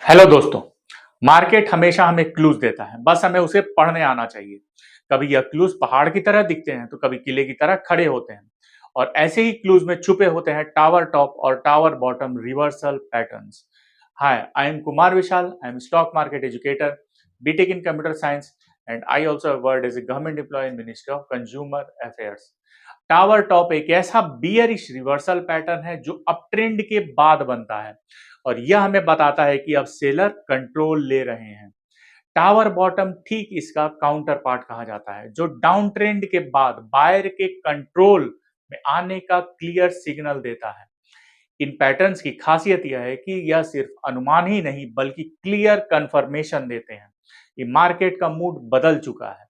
Hello दोस्तों। Market हमेशा हमें क्लूज देता है, बस हमें उसे पढ़ने आना चाहिए। कभी यह क्लूज पहाड़ की तरह दिखते हैं तो कभी किले की तरह खड़े होते हैं, और ऐसे ही क्लूज में छुपे होते हैं टावर टॉप और tower bottom reversal patterns. Hi, I am Kumar Vishal. I am stock market educator, BTech in computer science, and I also work as a government employ in ministry of consumer affairs. Tower top एक ऐसा bearish reversal pattern है जो up trend के बाद बनता है, और यह हमें बताता है कि अब सेलर कंट्रोल ले रहे हैं। टावर बॉटम ठीक इसका काउंटर पार्ट कहा जाता है, जो डाउन ट्रेंड के बाद बायर के कंट्रोल में आने का क्लियर सिग्नल देता है। इन पैटर्न्स की खासियत यह है कि यह सिर्फ अनुमान ही नहीं बल्कि क्लियर कंफर्मेशन देते हैं कि मार्केट का मूड बदल चुका है।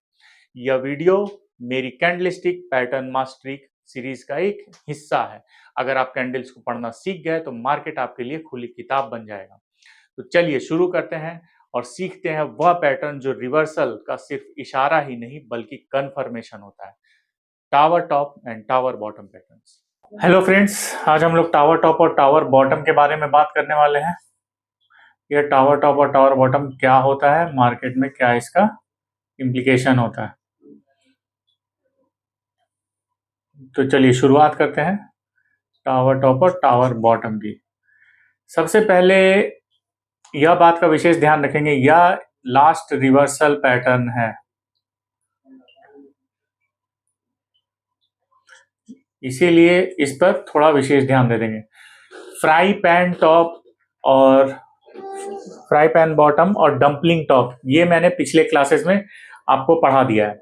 यह वीडियो मेरी कैंडलस्टिक पैटर्न मास्टरी सीरीज का एक हिस्सा है। अगर आप कैंडल्स को पढ़ना सीख गए तो मार्केट आपके लिए खुली किताब बन जाएगा। तो चलिए शुरू करते हैं और सीखते हैं वह पैटर्न जो रिवर्सल का सिर्फ इशारा ही नहीं बल्कि कंफर्मेशन होता है। Tower top and tower bottom patterns. Hello friends, आज हम लोग टावर टॉप और टावर बॉटम के बारे में बात करने वाले हैं। यह टावर टॉप और टावर बॉटम क्या होता है, मार्केट में क्या इसका इम्प्लीकेशन होता है। तो चलिए शुरुआत करते हैं टावर टॉप और टावर बॉटम की। सबसे पहले यह बात का विशेष ध्यान रखेंगे, यह लास्ट रिवर्सल पैटर्न है, इसीलिए इस पर थोड़ा विशेष ध्यान दे देंगे। फ्राई पैन टॉप और फ्राई पैन बॉटम और डंपलिंग टॉप, ये मैंने पिछले क्लासेस में आपको पढ़ा दिया है।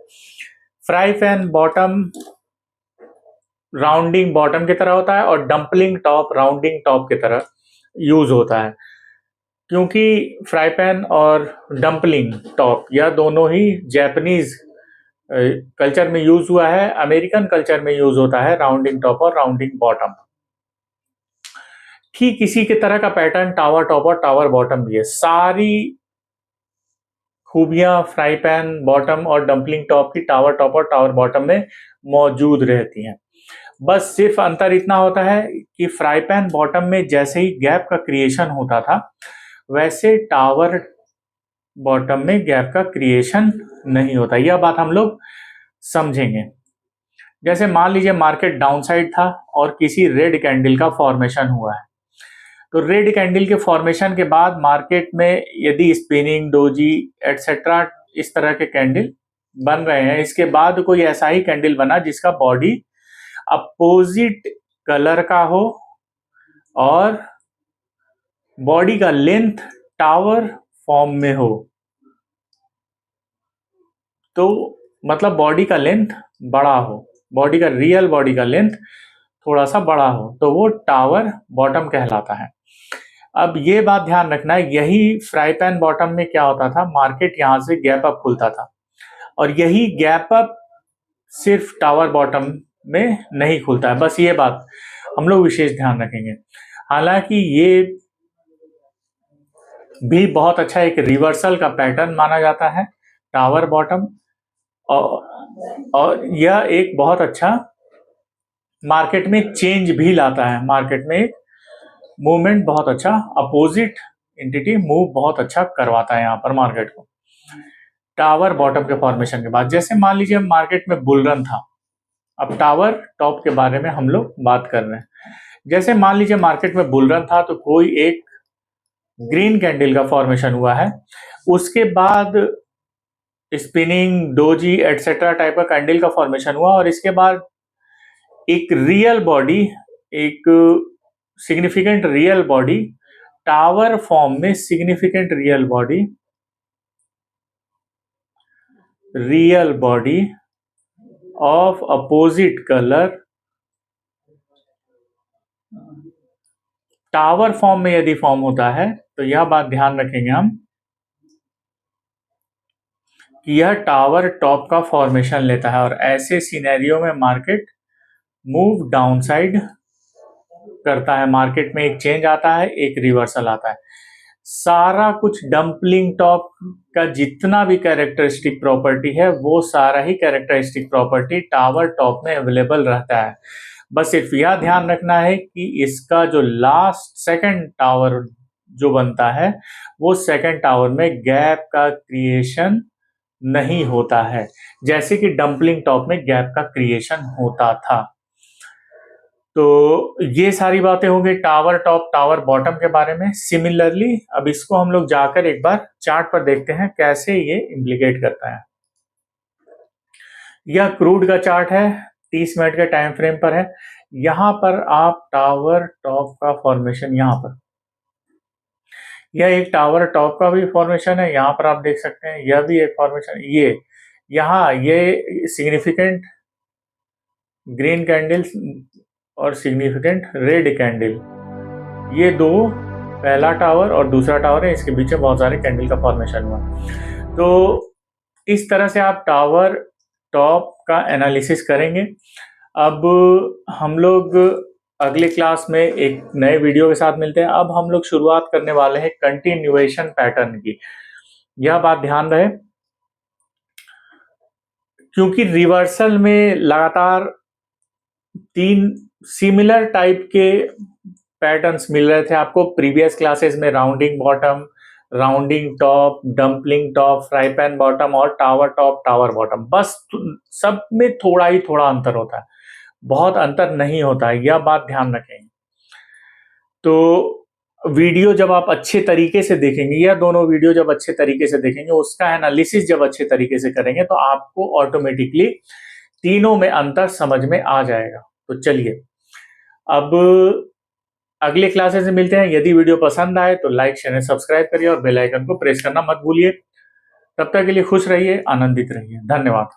Fry pan bottom rounding bottom की तरह होता है और डंपलिंग टॉप राउंडिंग टॉप की तरह यूज होता है, क्योंकि फ्राई पैन और डंपलिंग टॉप यह दोनों ही जापानीज कल्चर में यूज हुआ है, अमेरिकन कल्चर में यूज होता है राउंडिंग टॉप और राउंडिंग बॉटम। ठीक इसी के तरह का पैटर्न टावर टॉप और टावर बॉटम भी है। सारी खूबियां फ्राई पैन बॉटम और डंपलिंग टॉप की टावर टॉप और टावर बॉटम में मौजूद रहती हैं। बस सिर्फ अंतर इतना होता है कि फ्राई पैन बॉटम में जैसे ही गैप का क्रिएशन होता था, वैसे टावर बॉटम में गैप का क्रिएशन नहीं होता। यह बात हम लोग समझेंगे। जैसे मान लीजिए मार्केट डाउनसाइड था और किसी रेड कैंडल का फॉर्मेशन हुआ है, तो रेड कैंडल के फॉर्मेशन के बाद मार्केट में यदि स्पिनिंग डोजी एटसेट्रा इस तरह के कैंडल बन रहे हैं, इसके बाद कोई ऐसा ही कैंडल बना जिसका बॉडी अपोजिट कलर का हो और बॉडी का लेंथ टावर फॉर्म में हो, तो मतलब बॉडी का लेंथ बड़ा हो, बॉडी का रियल बॉडी का लेंथ थोड़ा सा बड़ा हो, तो वो टावर बॉटम कहलाता है। अब ये बात ध्यान रखना है, यही फ्राई पैन बॉटम में क्या होता था, मार्केट यहां से गैप अप खुलता था, और यही गैप अप सिर्फ टावर बॉटम में नहीं खुलता है। बस ये बात हम लोग विशेष ध्यान रखेंगे। हालांकि ये भी बहुत अच्छा एक रिवर्सल का पैटर्न माना जाता है टावर बॉटम, और यह एक बहुत अच्छा मार्केट में चेंज भी लाता है। मार्केट में एक मूवमेंट बहुत अच्छा, अपोजिट एंटिटी मूव बहुत अच्छा करवाता है यहाँ पर मार्केट को। टावर बॉटम के फॉर्मेशन के बाद, जैसे मान लीजिए मार्केट में बुल रन था, अब टावर टॉप के बारे में हम लोग बात कर रहे हैं। जैसे मान लीजिए मार्केट में बुल रन था, तो कोई एक ग्रीन कैंडल का फॉर्मेशन हुआ है, उसके बाद स्पिनिंग डोजी एटसेट्रा टाइप का कैंडल का फॉर्मेशन हुआ, और इसके बाद एक रियल बॉडी, एक significant real body tower form में, significant real body of opposite colour tower form में यदि फॉर्म होता है, तो यह बात ध्यान रखेंगे हम कि यह टावर टॉप का फॉर्मेशन लेता है, और ऐसे सिनेरियो में मार्केट मूव डाउनसाइड करता है। मार्केट में एक चेंज आता है, एक रिवर्सल आता है। सारा कुछ डंपलिंग टॉप का जितना भी कैरेक्टरिस्टिक प्रॉपर्टी है, वो सारा ही कैरेक्टरिस्टिक प्रॉपर्टी टावर टॉप में अवेलेबल रहता है। बस सिर्फ यह ध्यान रखना है कि इसका जो लास्ट सेकंड टावर जो बनता है वो सेकंड टावर में गैप का क्रिएशन नहीं होता है, जैसे कि डंपलिंग टॉप में गैप का क्रिएशन होता था। तो ये सारी बातें हो गई टावर टॉप टावर बॉटम के बारे में। सिमिलरली अब इसको हम लोग जाकर एक बार चार्ट पर देखते हैं कैसे ये इम्प्लीकेट करता है। यह क्रूड का चार्ट है, 30 मिनट के टाइम फ्रेम पर है। यहां पर आप टावर टॉप का फॉर्मेशन, यहां पर यह एक टावर टॉप का भी फॉर्मेशन है, यहाँ पर आप देख सकते हैं यह भी एक फॉर्मेशन। ये यहाँ ये सिग्निफिकेंट ग्रीन कैंडल और सिग्निफिकेंट रेड कैंडल, ये दो पहला टावर और दूसरा टावर है, इसके बीच में बहुत सारे कैंडल का फॉर्मेशन हुआ। तो इस तरह से आप टावर टॉप का एनालिसिस करेंगे। अब हम लोग अगले क्लास में एक नए वीडियो के साथ मिलते हैं। अब हम लोग शुरुआत करने वाले हैं कंटिन्यूएशन पैटर्न की। यह बात ध्यान रहे, क्योंकि रिवर्सल में लगातार 3 सिमिलर टाइप के पैटर्न्स मिल रहे थे आपको प्रीवियस क्लासेस में, rounding bottom, rounding top, dumpling top, fry pan bottom और टावर टॉप टावर बॉटम। बस सब में थोड़ा ही थोड़ा अंतर होता है, बहुत अंतर नहीं होता है, यह बात ध्यान रखेंगे। तो वीडियो जब आप अच्छे तरीके से देखेंगे, या दोनों वीडियो जब अच्छे तरीके से देखेंगे, उसका एनालिसिस जब अच्छे तरीके से करेंगे, तो आपको ऑटोमेटिकली तीनों में अंतर समझ में आ जाएगा। तो चलिए अब अगले क्लासेस में मिलते हैं। यदि वीडियो पसंद आए तो लाइक शेयर सब्सक्राइब करिए और बेल आइकन को प्रेस करना मत भूलिए। तब तक के लिए खुश रहिए, आनंदित रहिए। धन्यवाद।